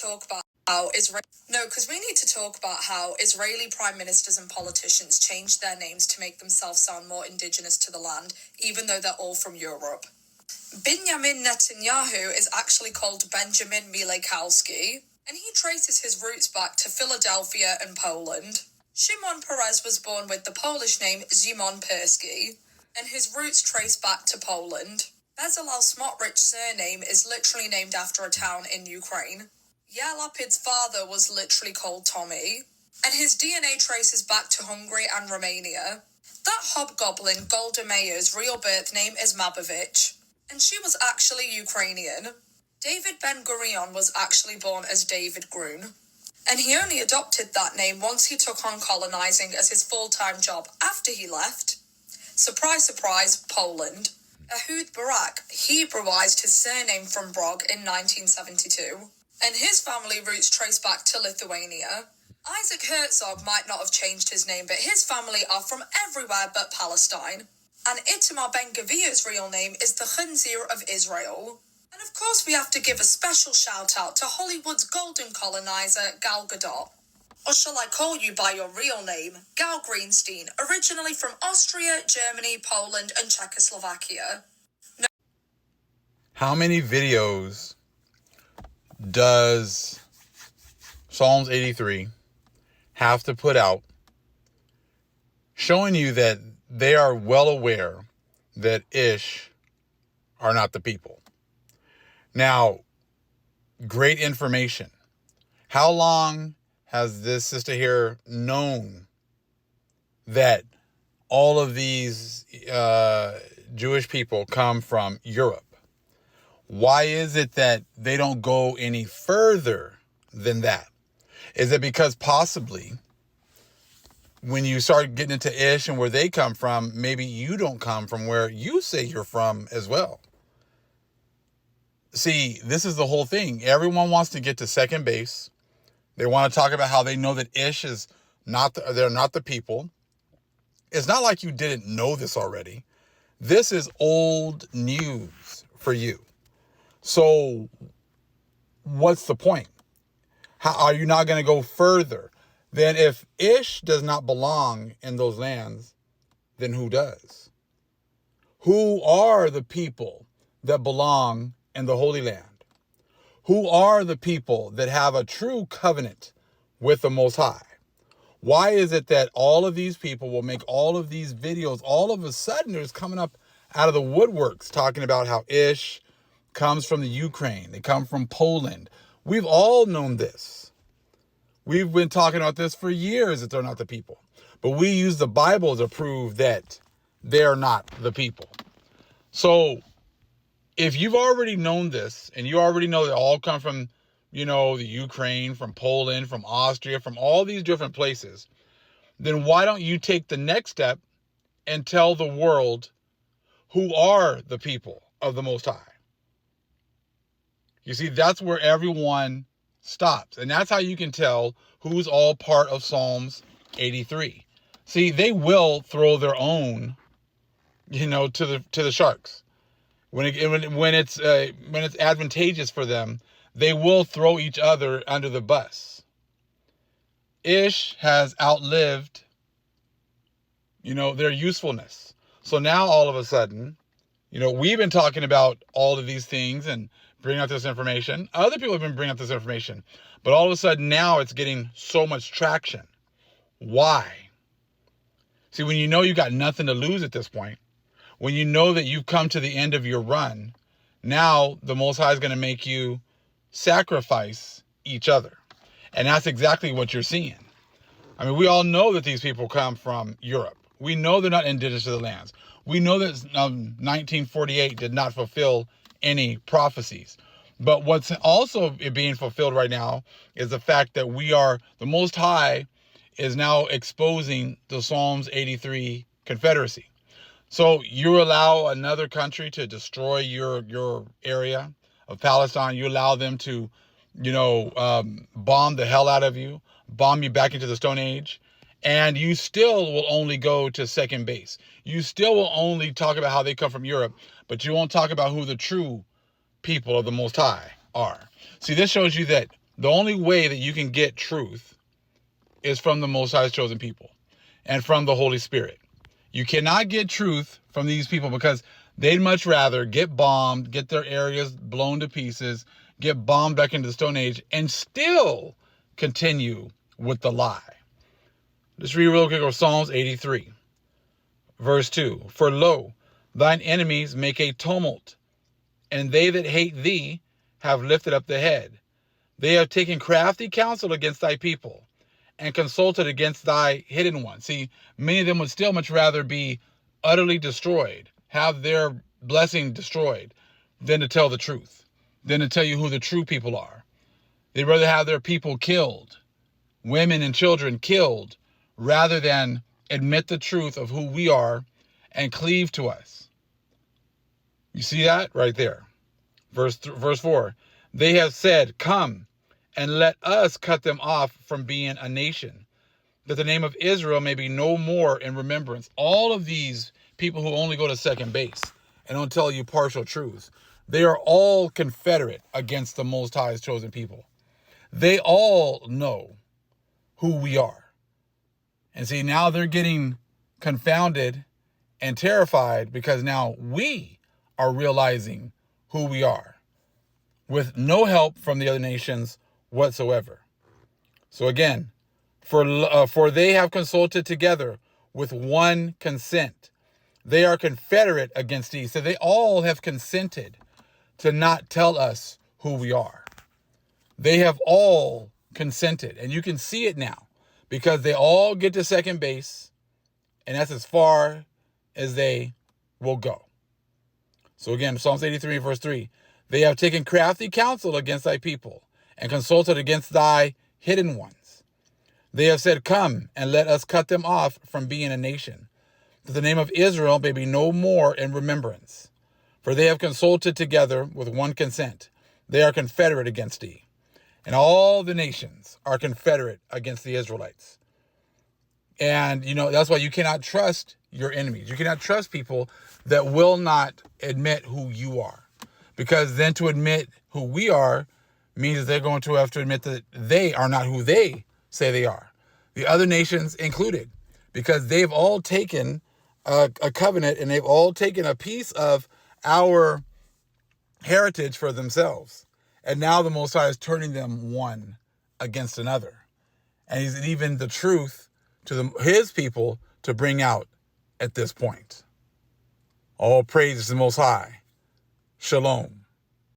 talk about how Israeli prime ministers and politicians changed their names to make themselves sound more indigenous to the land, even though they're all from Europe. Benjamin Netanyahu is actually called Benjamin Milekowski, and he traces his roots back to Philadelphia and Poland. Shimon Peres was born with the Polish name Szymon Persky, and his roots trace back to Poland. Bezalel Smotrich's surname is literally named after a town in Ukraine. Yair Lapid's father was literally called Tommy, and his DNA traces back to Hungary and Romania. That hobgoblin Golda Meir's real birth name is Mabovich, and she was actually Ukrainian. David Ben-Gurion was actually born as David Grun, and he only adopted that name once he took on colonizing as his full-time job after he left. Surprise, surprise, Poland. Ehud Barak Hebraized his surname from Brog in 1972, and his family roots trace back to Lithuania. Isaac Herzog might not have changed his name, but his family are from everywhere but Palestine. And Itamar Ben-Gavir's real name is the Khanzir of Israel. And of course we have to give a special shout out to Hollywood's golden colonizer, Gal Gadot. Or shall I call you by your real name, Gal Greenstein, originally from Austria, Germany, Poland, and Czechoslovakia. How many videos does Psalms 83 have to put out showing you that they are well aware that Ish are not the people? Now, great information. How long has this sister here known that all of these Jewish people come from Europe? Why is it that they don't go any further than that? Is it because possibly when you start getting into Ish and where they come from, maybe you don't come from where you say you're from as well? See, this is the whole thing. Everyone wants to get to second base. They want to talk about how they know that Ish is they're not the people. It's not like you didn't know this already. This is old news for you. So what's the point? How are you not going to go further? Then if Ish does not belong in those lands, then who does? Who are the people that belong in the Holy Land? Who are the people that have a true covenant with the Most High? Why is it that all of these people will make all of these videos, all of a sudden there's coming up out of the woodworks talking about how Ish comes from the Ukraine, they come from Poland. We've all known this. We've been talking about this for years that they're not the people. But we use the Bible to prove that they're not the people. So if you've already known this, and you already know they all come from, the Ukraine, from Poland, from Austria, from all these different places, then why don't you take the next step and tell the world who are the people of the Most High? You see, that's where everyone stops. And that's how you can tell who's all part of Psalms 83. See, they will throw their own, to the sharks. When it's advantageous for them, they will throw each other under the bus. Ish has outlived, their usefulness. So now all of a sudden, we've been talking about all of these things and bringing out this information. Other people have been bringing out this information, but all of a sudden now it's getting so much traction. Why? See, when you know you got nothing to lose at this point, when you know that you've come to the end of your run, now the Most High is going to make you sacrifice each other. And that's exactly what you're seeing. I mean, we all know that these people come from Europe. We know they're not indigenous to the lands. We know that 1948 did not fulfill any prophecies. But what's also being fulfilled right now is the fact that the Most High is now exposing the Psalms 83 Confederacy. So you allow another country to destroy your area of Palestine. You allow them to, bomb the hell out of you, bomb you back into the Stone Age, and you still will only go to second base. You still will only talk about how they come from Europe, but you won't talk about who the true people of the Most High are. See, this shows you that the only way that you can get truth is from the Most High's chosen people and from the Holy Spirit. You cannot get truth from these people because they'd much rather get bombed, get their areas blown to pieces, get bombed back into the Stone Age, and still continue with the lie. Let's read real quick of Psalms 83, verse 2. For lo, thine enemies make a tumult, and they that hate thee have lifted up the head. They have taken crafty counsel against thy people, and consulted against thy hidden one. See, many of them would still much rather be utterly destroyed, have their blessing destroyed, than to tell the truth, than to tell you who the true people are. They'd rather have their people killed, women and children killed, rather than admit the truth of who we are and cleave to us. You see that right there? Verse 4. They have said, come, and let us cut them off from being a nation, that the name of Israel may be no more in remembrance. All of these people who only go to second base and don't tell you partial truths, they are all confederate against the Most High's chosen people. They all know who we are. And see, now they're getting confounded and terrified because now we are realizing who we are with no help from the other nations whatsoever. So again, for they have consulted together with one consent. They are confederate against thee. So they all have consented to not tell us who we are. They have all consented, and you can see it now because they all get to second base, and that's as far as they will go. So again, Psalms 83, verse 3, they have taken crafty counsel against thy people and consulted against thy hidden ones. They have said, come and let us cut them off from being a nation, that the name of Israel may be no more in remembrance. For they have consulted together with one consent. They are confederate against thee. And all the nations are confederate against the Israelites. And, that's why you cannot trust your enemies. You cannot trust people that will not admit who you are. Because then to admit who we are means that they're going to have to admit that they are not who they say they are. The other nations included. Because they've all taken a covenant and they've all taken a piece of our heritage for themselves. And now the Most High is turning them one against another. And he's even the truth to his people to bring out at this point. All praise to the Most High. Shalom.